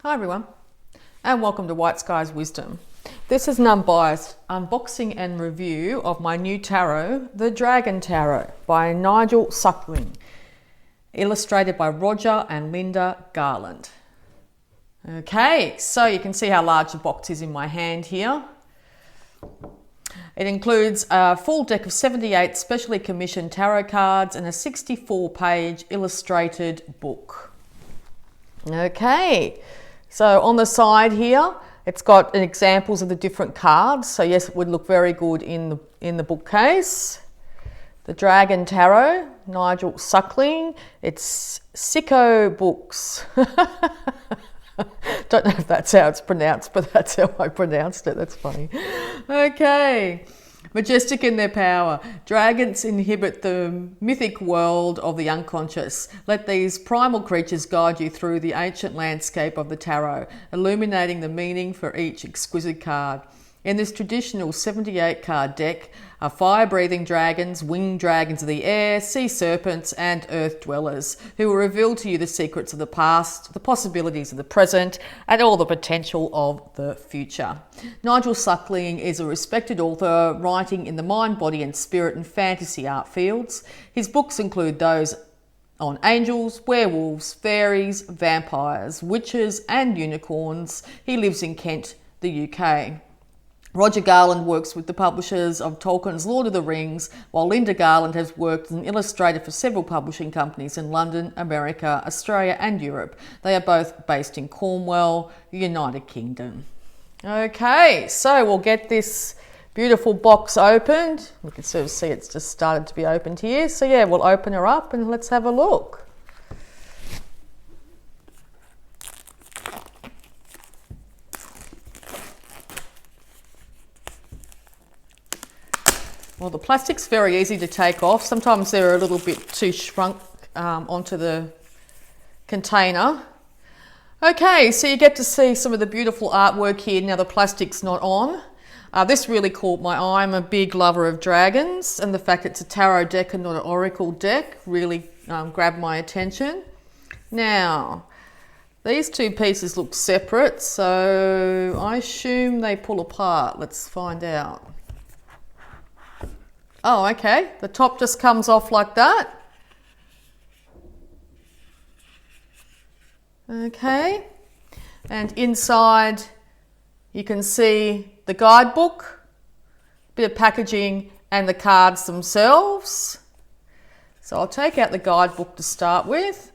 Hi everyone, and welcome to Whiteskys Wisdom. This is an unbiased unboxing and review of my new tarot, the Dragon Tarot by Nigel Suckling, illustrated by Roger and Linda Garland. Okay, so you can see how large the box is in my hand here. It includes a full deck of 78 specially commissioned tarot cards and a 64-page illustrated book. Okay. So on the side here, it's got examples of the different cards. So yes, it would look very good in the bookcase. The Dragon Tarot, Nigel Suckling. It's Sicko Books. Don't know if that's how it's pronounced, but that's how I pronounced it. That's funny. Okay. Majestic in their power, dragons inhabit the mythic world of the unconscious. Let these primal creatures guide you through the ancient landscape of the tarot, illuminating the meaning for each exquisite card. In this traditional 78-card deck are fire-breathing dragons, winged dragons of the air, sea serpents, and earth dwellers, who will reveal to you the secrets of the past, the possibilities of the present, and all the potential of the future. Nigel Suckling is a respected author writing in the mind, body, and spirit and fantasy art fields. His books include those on angels, werewolves, fairies, vampires, witches, and unicorns. He lives in Kent, the UK. Roger Garland works with the publishers of Tolkien's Lord of the Rings, while Linda Garland has worked as an illustrator for several publishing companies in London, America, Australia and Europe. They are both based in Cornwall, United Kingdom. Okay, so we'll get this beautiful box opened. You can sort of see it's just started to be opened here. So yeah, we'll open her up and let's have a look. Well, the plastic's very easy to take off. Sometimes they're a little bit too shrunk onto the container. Okay, so you get to see some of the beautiful artwork here. Now the plastic's not on. This really caught my eye. I'm a big lover of dragons, and the fact it's a tarot deck and not an oracle deck really grabbed my attention. Now, these two pieces look separate, so I assume they pull apart. Let's find out. Oh, okay. The top just comes off like that. Okay. And inside you can see the guidebook, bit of packaging, and the cards themselves. So I'll take out the guidebook to start with.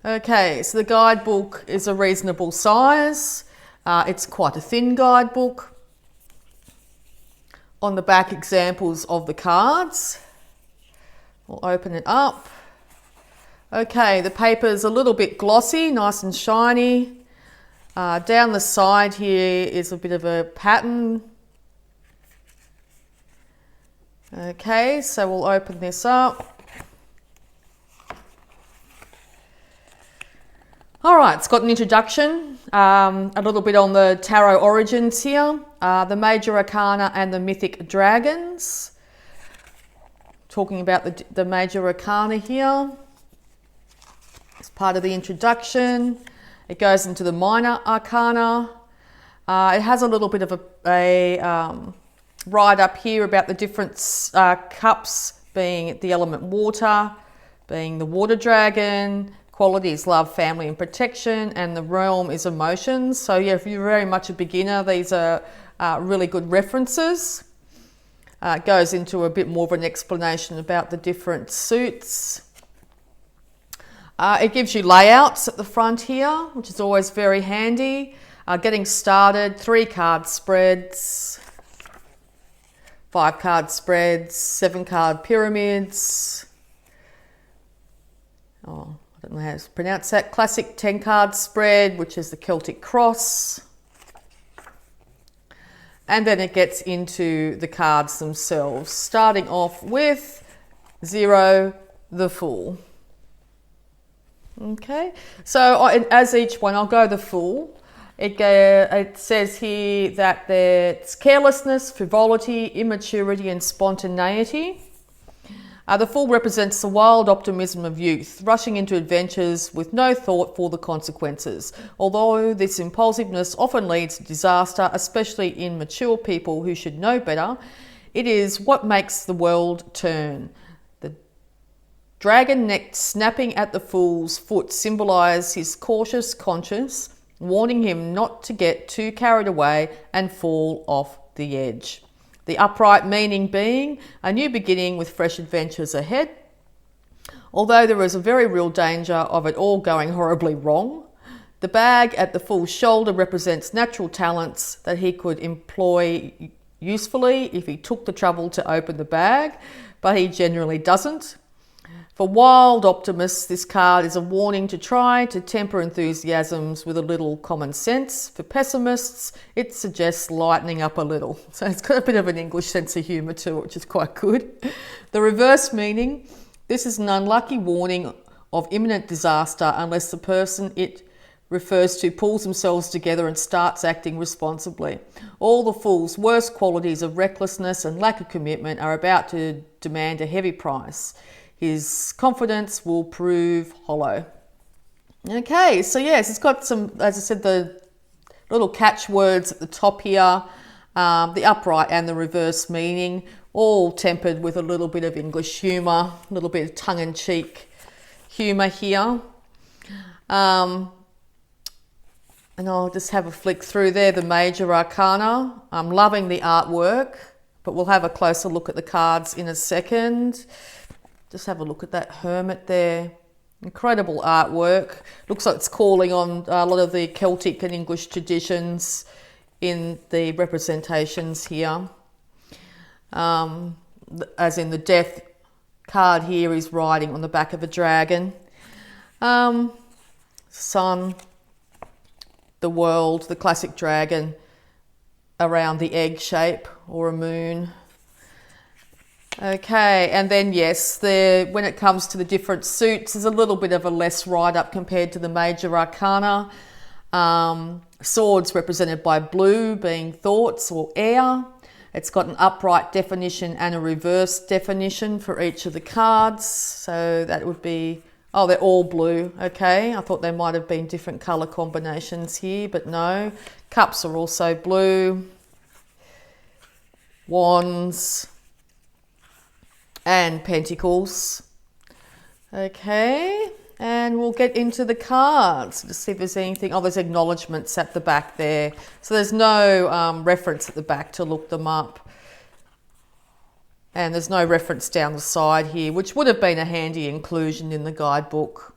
Okay, so the guidebook is a reasonable size. It's quite a thin guidebook. On the back, examples of the cards. We'll open it up. Okay, the paper's a little bit glossy, nice and shiny. Down the side here is a bit of a pattern. Okay, so we'll open this up. All right, it's got an introduction, a little bit on the tarot origins here, the major arcana and the mythic dragons. Talking about the major arcana here. It's part of the introduction. It goes into the minor arcana. It has a little bit of a write up here about the different cups, being the element water, being the water dragon. Quality is love, family and protection, and the realm is emotions. So yeah, if you're very much a beginner, these are really good references. It goes into a bit more of an explanation about the different suits. It gives you layouts at the front here, which is always very handy. Getting started, 3-card spreads, 5-card spreads, 7-card pyramids. I don't know how to pronounce that. Classic 10-card spread, which is the Celtic cross. And then it gets into the cards themselves, starting off with 0, the Fool. Okay, so as each one, I'll go the Fool. It says here that there's carelessness, frivolity, immaturity and spontaneity. The Fool represents the wild optimism of youth, rushing into adventures with no thought for the consequences. Although this impulsiveness often leads to disaster, especially in mature people who should know better, it is what makes the world turn. The dragon neck snapping at the Fool's foot symbolises his cautious conscience, warning him not to get too carried away and fall off the edge. The upright meaning being a new beginning with fresh adventures ahead. Although there is a very real danger of it all going horribly wrong, the bag at the Fool's shoulder represents natural talents that he could employ usefully if he took the trouble to open the bag, but he generally doesn't. For wild optimists, this card is a warning to try to temper enthusiasms with a little common sense. For pessimists, it suggests lightening up a little. So it's got a bit of an English sense of humour to it, which is quite good. The reverse meaning, this is an unlucky warning of imminent disaster unless the person it refers to pulls themselves together and starts acting responsibly. All the Fool's worst qualities of recklessness and lack of commitment are about to demand a heavy price. His confidence will prove hollow. Okay, so yes, it's got some, as I said, the little catchwords at the top here, the upright and the reverse meaning, all tempered with a little bit of English humour, a little bit of tongue-in-cheek humour here. And I'll just have a flick through there, the major arcana. I'm loving the artwork, but we'll have a closer look at the cards in a second. Just have a look at that hermit there. Incredible artwork. Looks like it's calling on a lot of the Celtic and English traditions in the representations here. As in the death card here is riding on the back of a dragon. Sun, the world, the classic dragon around the egg shape or a moon. Okay, and then yes, when it comes to the different suits, there's a little bit of a less write-up compared to the major arcana. Swords represented by blue being thoughts or air. It's got an upright definition and a reverse definition for each of the cards. So that would be, oh, they're all blue. Okay, I thought there might have been different colour combinations here, but no. Cups are also blue. Wands and pentacles. Okay, and we'll get into the cards to see if there's anything. Oh, there's acknowledgements at the back there. So there's no reference at the back to look them up. And there's no reference down the side here, which would have been a handy inclusion in the guidebook.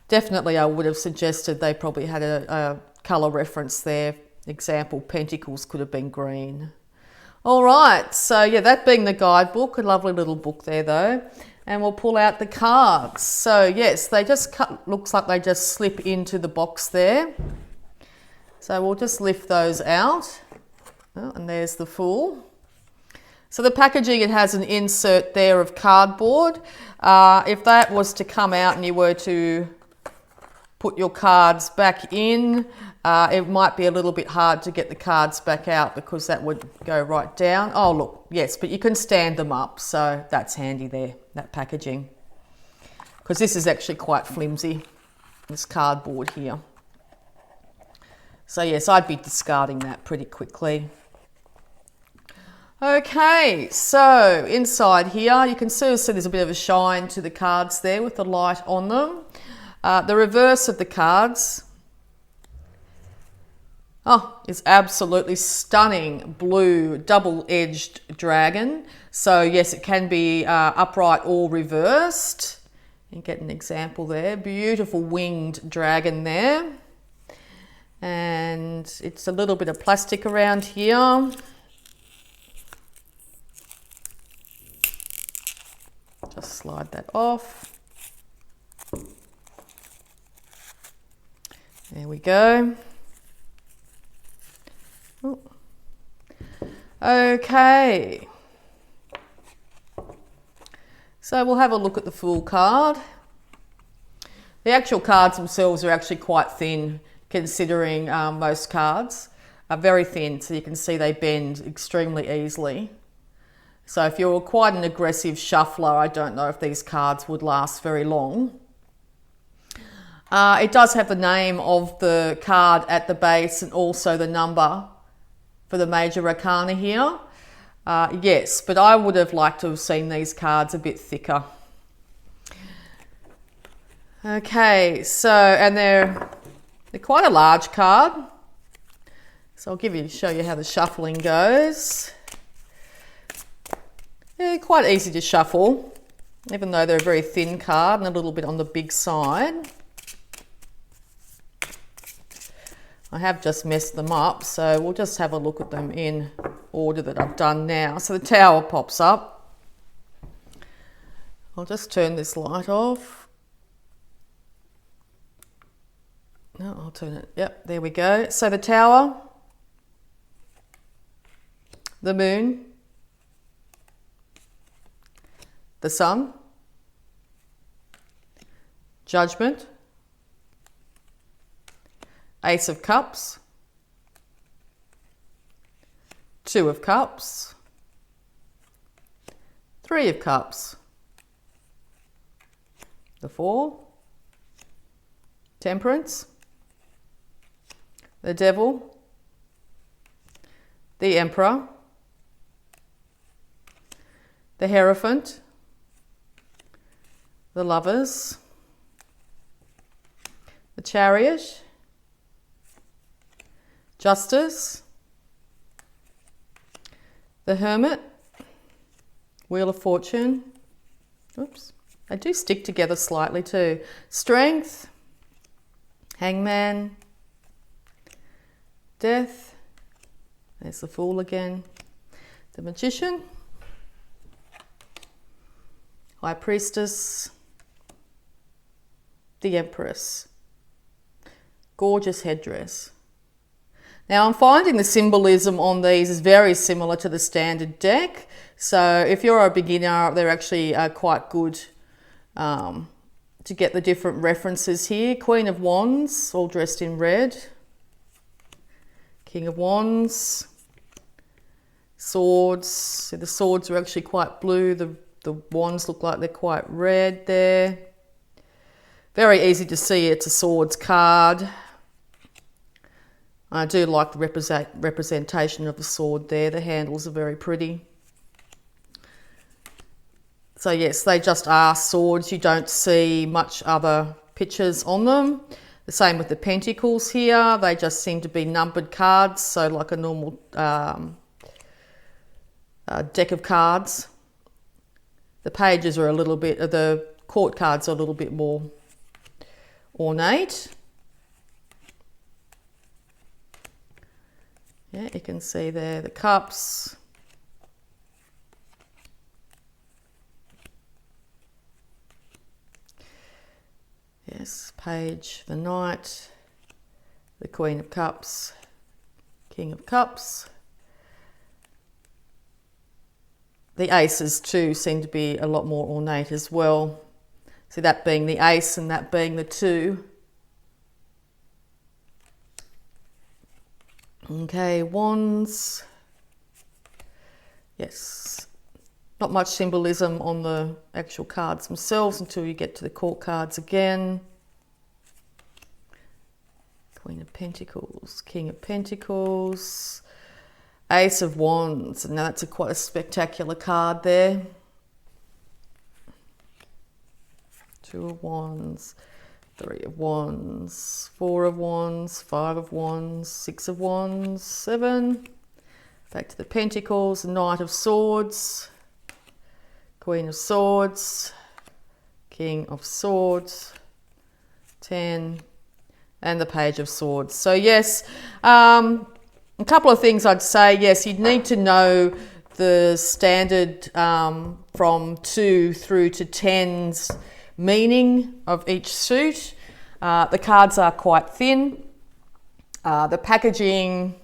Definitely I would have suggested they probably had a colour reference there. Example, pentacles could have been green. All right, so yeah, that being the guidebook, a lovely little book there though. And we'll pull out the cards. So yes, they just looks like they just slip into the box there. So we'll just lift those out. Oh, and there's the Fool. So the packaging, it has an insert there of cardboard. If that was to come out and you were to put your cards back in, it might be a little bit hard to get the cards back out because that would go right down. Oh, look, yes, but you can stand them up. So that's handy there, that packaging. Because this is actually quite flimsy, this cardboard here. So yes, I'd be discarding that pretty quickly. Okay, so inside here, you can sort of see there's a bit of a shine to the cards there with the light on them. The reverse of the cards, is absolutely stunning blue double-edged dragon. So yes, it can be upright or reversed. You get an example there. Beautiful winged dragon there. And it's a little bit of plastic around here. Just slide that off. There we go. Ooh. Okay. So we'll have a look at the Fool card. The actual cards themselves are actually quite thin, considering most cards are very thin, so you can see they bend extremely easily. So if you're quite an aggressive shuffler, I don't know if these cards would last very long. It does have the name of the card at the base and also the number for the major arcana here. Yes, but I would have liked to have seen these cards a bit thicker. Okay, so, and they're quite a large card. So I'll show you how the shuffling goes. Yeah, quite easy to shuffle, even though they're a very thin card and a little bit on the big side. I have just messed them up, so we'll just have a look at them in order that I've done now. So the Tower pops up. I'll just turn this light off. No, I'll turn it. Yep, there we go. So the Tower, the Moon, the Sun, Judgment, Ace of Cups, Two of Cups, Three of Cups, the Four, Temperance, the Devil, the Emperor, the Hierophant, the Lovers, the Chariot, Justice, the Hermit, Wheel of Fortune, oops, they do stick together slightly too, Strength, Hangman, Death, there's the Fool again, the Magician, High Priestess, the Empress. Gorgeous headdress. Now I'm finding the symbolism on these is very similar to the standard deck. So if you're a beginner, they're actually quite good to get the different references here. Queen of Wands, all dressed in red. King of Wands. Swords. So the swords are actually quite blue. The wands look like they're quite red there. Very easy to see it's a swords card. I do like the representation of the sword there. The handles are very pretty. So yes, they just are swords. You don't see much other pictures on them. The same with the pentacles here. They just seem to be numbered cards. So like a normal deck of cards. The pages are a little bit, the court cards are a little bit more ornate. Yeah, you can see there the cups. Yes, page, the Knight, the Queen of Cups, King of Cups. The aces too seem to be a lot more ornate as well. See that being the ace and that being the two. Okay, wands. Yes, not much symbolism on the actual cards themselves until you get to the court cards again. Queen of Pentacles, King of Pentacles, Ace of Wands, and that's quite a spectacular card there. Two of Wands, Three of Wands, Four of Wands, Five of Wands, Six of Wands, Seven. Back to the Pentacles, Knight of Swords, Queen of Swords, King of Swords, 10, and the Page of Swords. So yes, a couple of things I'd say. Yes, you'd need to know the standard from 2 through to 10's meaning of each suit. The cards are quite thin. The packaging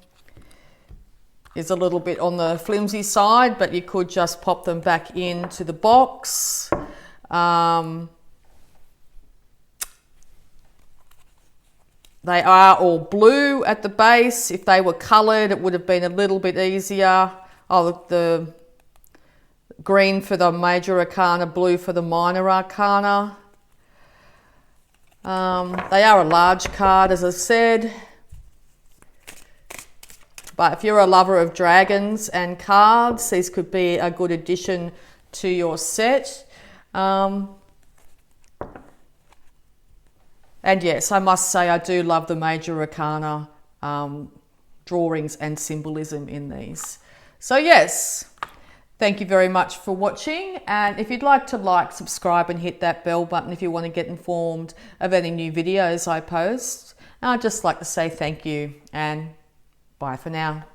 is a little bit on the flimsy side, but you could just pop them back into the box. They are all blue at the base. If they were coloured, it would have been a little bit easier. Oh, the green for the major arcana, blue for the minor arcana. They are a large card, as I said. But if you're a lover of dragons and cards, these could be a good addition to your set. And yes, I must say I do love the major arcana drawings and symbolism in these. So yes, thank you very much for watching. And if you'd like to like, subscribe and hit that bell button if you want to get informed of any new videos I post. And I'd just like to say thank you and bye for now.